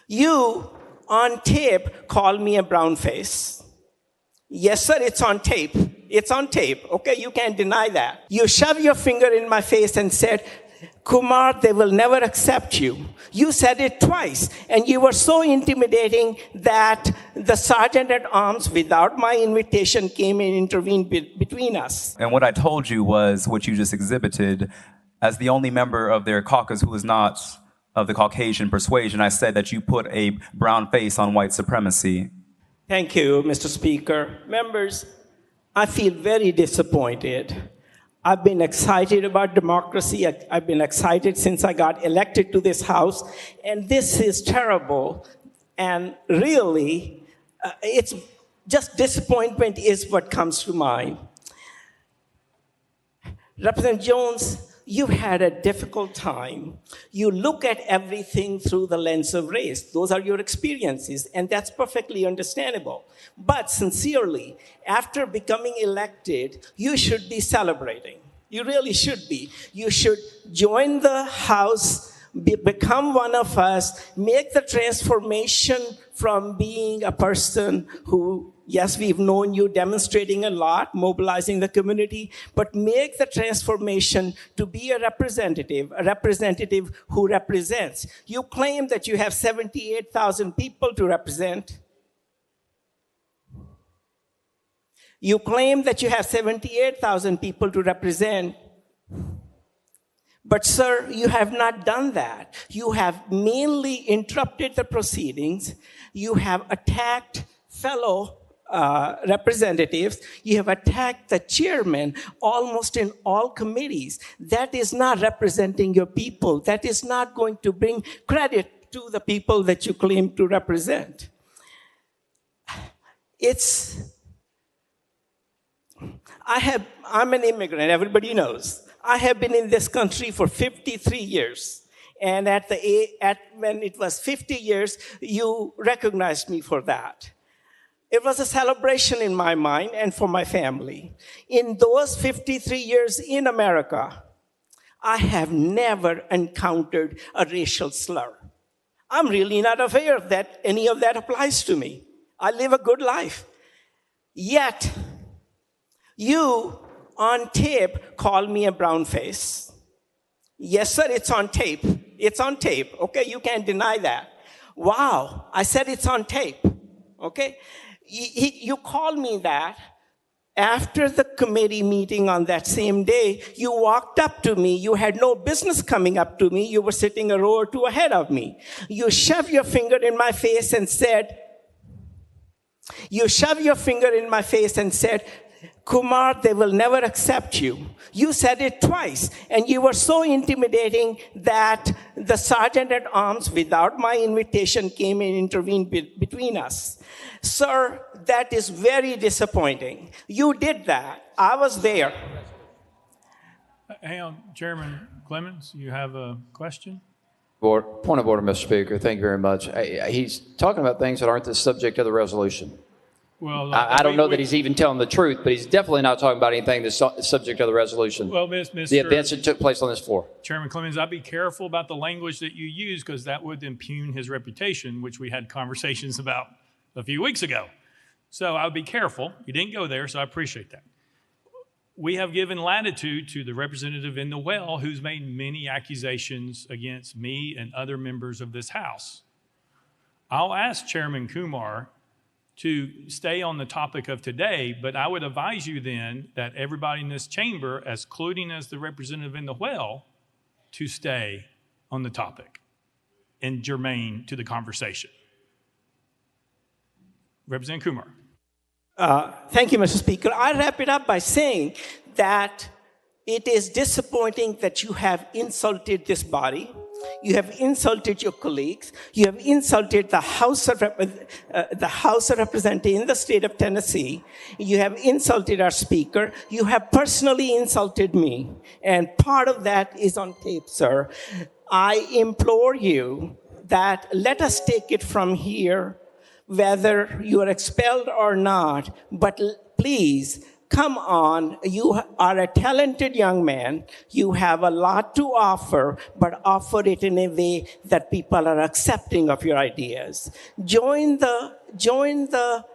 You, on tape, called me a brown face. Yes, sir, it's on tape. It's on tape, okay? You can't deny that. You shoved your finger in my face and said, Kumar, they will never accept you. You said it twice, and you were so intimidating that the sergeant at arms, without my invitation, came and intervened between us. And what I told you was what you just exhibited. As the only member of their caucus who is not of the Caucasian persuasion, I said that you put a brown face on white supremacy. Thank you, Mr. Speaker. Members, I feel very disappointed. I've been excited about democracy. I've been excited since I got elected to this House, and this is terrible. And really, it's just disappointment is what comes to mind. Representative Jones, you've had a difficult time. You look at everything through the lens of race. Those are your experiences, and that's perfectly understandable. But sincerely, after becoming elected, you should be celebrating. You really should be. You should join the House, become one of us, make the transformation from being a person who, yes, we've known you demonstrating a lot, mobilizing the community, but make the transformation to be a representative who represents. You claim that you have 78,000 people to represent. You claim that you have 78,000 people to represent. But, sir, you have not done that. You have mainly interrupted the proceedings. You have attacked fellow representatives. You have attacked the chairman almost in all committees. That is not representing your people. That is not going to bring credit to the people that you claim to represent. I'm an immigrant, everybody knows. I have been in this country for 53 years. And when it was 50 years, you recognized me for that. It was a celebration in my mind and for my family. In those 53 years in America, I have never encountered a racial slur. I'm really not aware that any of that applies to me. I live a good life. Yet, you, on tape, called me a brown face. Yes, sir, it's on tape. It's on tape, okay? You can't deny that. Wow, I said it's on tape, okay? You called me that. After the committee meeting on that same day, you walked up to me. You had no business coming up to me. You were sitting a row or two ahead of me. You shoved your finger in my face and said, Kumar, they will never accept you. You said it twice, and you were so intimidating that the sergeant at arms, without my invitation, came and intervened between us. Sir, that is very disappointing. You did that. I was there. Hang on, Chairman Clemens, you have a question? Point of order, Mr. Speaker. Thank you very much. He's talking about things that aren't the subject of the resolution. Well, I don't know that he's even telling the truth, but he's definitely not talking about anything that's subject of the resolution. Well, the events that took place on this floor. Chairman Clemens, I'd be careful about the language that you use because that would impugn his reputation, which we had conversations about a few weeks ago. So I would be careful. You didn't go there, so I appreciate that. We have given latitude to the representative in the well who's made many accusations against me and other members of this House. I'll ask Chairman Kumar to stay on the topic of today, but I would advise you then that everybody in this chamber, including as the representative in the well, to stay on the topic and germane to the conversation. Representative Kumar. Thank you, Mr. Speaker. I wrap it up by saying that it is disappointing that you have insulted this body. You have insulted your colleagues. You have insulted the House of Representatives in the state of Tennessee. You have insulted our Speaker. You have personally insulted me. And part of that is on tape, sir. I implore you that let us take it from here, whether you are expelled or not. But please, come on, you are a talented young man. You have a lot to offer, but offer it in a way that people are accepting of your ideas. Join the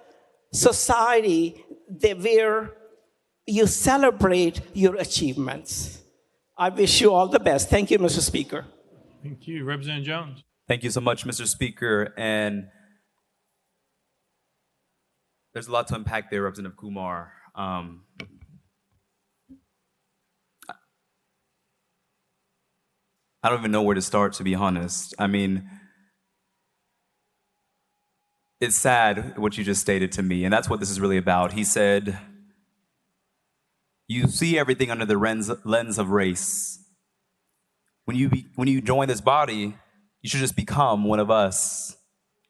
society where you celebrate your achievements. I wish you all the best. Thank you, Mr. Speaker. Thank you. Representative Jones. Thank you so much, Mr. Speaker. And there's a lot to unpack there, Representative Kumar. I don't even know where to start, to be honest. I mean, it's sad what you just stated to me, and that's what this is really about. He said, you see everything under the lens of race. When you join this body, you should just become one of us.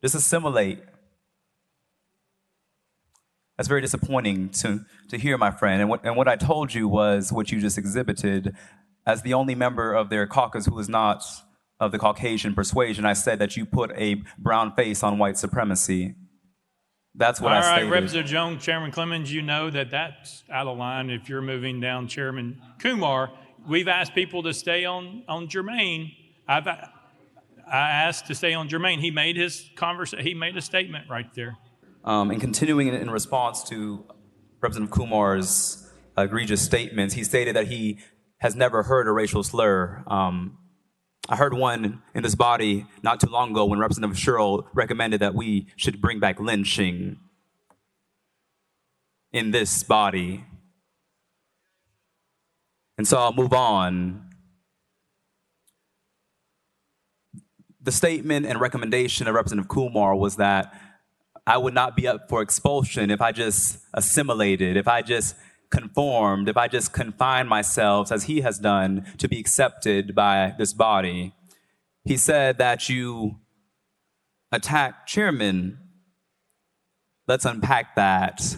Just assimilate. That's very disappointing to hear, my friend. And what I told you was what you just exhibited. As the only member of their caucus who is not of the Caucasian persuasion, I said that you put a brown face on white supremacy. That's what I stated. All right, Representative Jones, Chairman Clemens, you know that that's out of line if you're moving down Chairman Kumar. We've asked people to stay on Jermaine. I asked to stay on Jermaine. He made his he made a statement right there. And continuing in response to Representative Kumar's egregious statements, he stated that he has never heard a racial slur. I heard one in this body not too long ago when Representative Sherrill recommended that we should bring back lynching in this body. And so I'll move on. The statement and recommendation of Representative Kumar was that I would not be up for expulsion if I just assimilated, if I just conformed, if I just confined myself, as he has done, to be accepted by this body. He said that you attack chairman. Let's unpack that.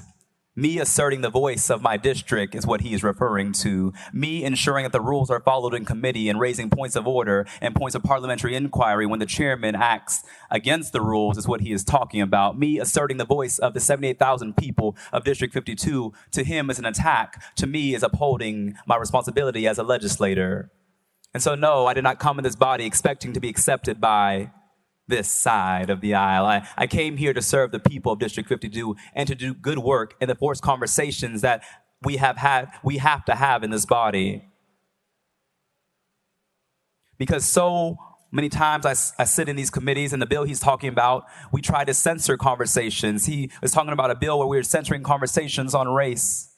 Me asserting the voice of my district is what he is referring to. Me ensuring that the rules are followed in committee and raising points of order and points of parliamentary inquiry when the chairman acts against the rules is what he is talking about. Me asserting the voice of the 78,000 people of District 52 to him is an attack. To me is upholding my responsibility as a legislator. And so no, I did not come in this body expecting to be accepted by this side of the aisle. I came here to serve the people of District 52 and to do good work in the forced conversations that we have to have in this body. Because so many times I sit in these committees, and the bill he's talking about, we try to censor conversations. He was talking about a bill where we were censoring conversations on race.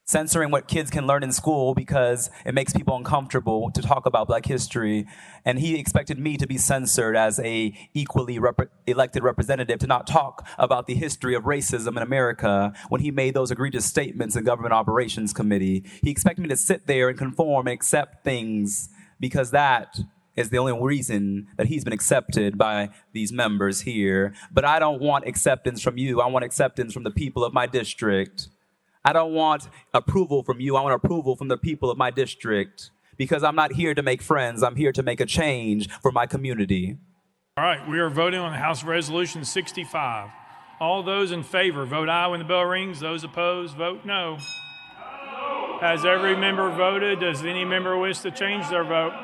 Censoring what kids can learn in school because it makes people uncomfortable to talk about Black history. And he expected me to be censored as a equally elected representative to not talk about the history of racism in America when he made those egregious statements in Government Operations Committee. He expected me to sit there and conform and accept things because that is the only reason that he's been accepted by these members here. But I don't want acceptance from you. I want acceptance from the people of my district. I don't want approval from you. I want approval from the people of my district because I'm not here to make friends. I'm here to make a change for my community. All right, we are voting on House Resolution 65. All those in favor, vote aye when the bell rings. Those opposed, vote no. Has every member voted? Does any member wish to change their vote?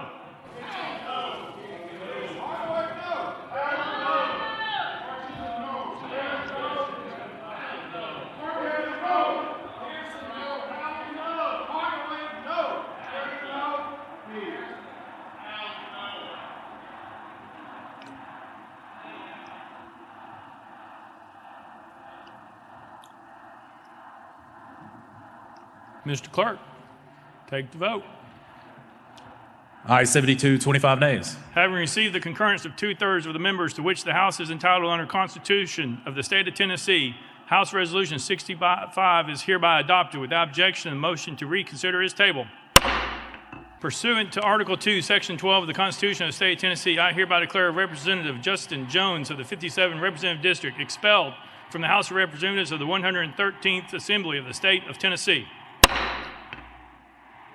Mr. Clerk, take the vote. Aye, 72, 25 nays. Having received the concurrence of 2/3 of the members to which the House is entitled under Constitution of the State of Tennessee, House Resolution 65 is hereby adopted without objection and motion to reconsider is tabled. Pursuant to Article 2, Section 12 of the Constitution of the State of Tennessee, I hereby declare Representative Justin Jones of the 57th Representative District expelled from the House of Representatives of the 113th Assembly of the State of Tennessee.